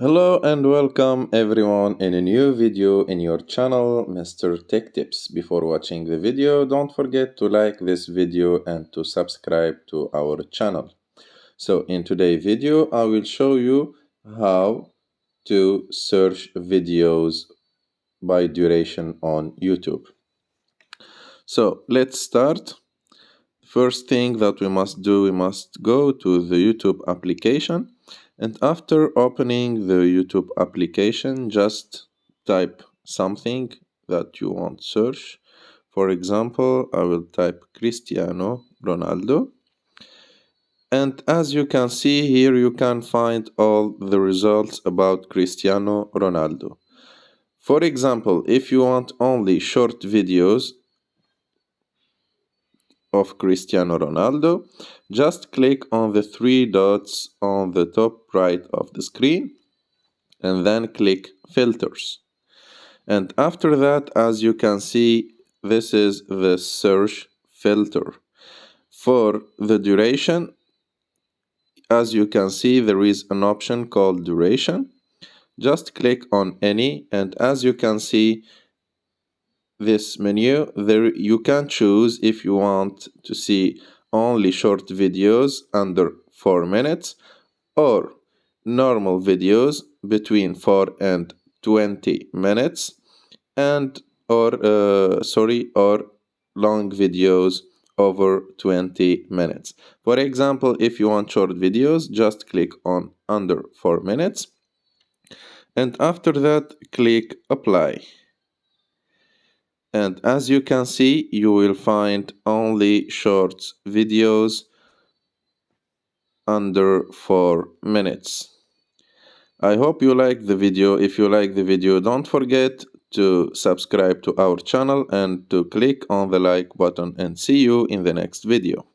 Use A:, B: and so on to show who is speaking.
A: Hello and welcome everyone in a new video in your channel, Mr. Tech Tips. Before watching the video, don't forget to like this video and to subscribe to our channel. So in today's video, I will show you how to search videos by duration on YouTube. So let's start. First thing that we must do, we must go to the YouTube application, and after opening the YouTube application, just type something that you want to search. For example, I will type Cristiano Ronaldo, and as you can see here, you can find all the results about Cristiano Ronaldo. For example, if you want only short videos of Cristiano Ronaldo, just click on the three dots on the top right of the screen and then click filters. And after that, as you can see, this is the search filter. For the duration, as you can see, there is an option called duration. Just click on any, and as you can see, this menu, there you can choose if you want to see only short videos under 4 minutes or normal videos between 4 and 20 minutes and or long videos over 20 minutes. For example, if you want short videos, just click on under 4 minutes and after that click apply. And as you can see, you will find only short videos under 4 minutes. I hope you liked the video. If you like the video, don't forget to subscribe to our channel and to click on the like button, and see you in the next video.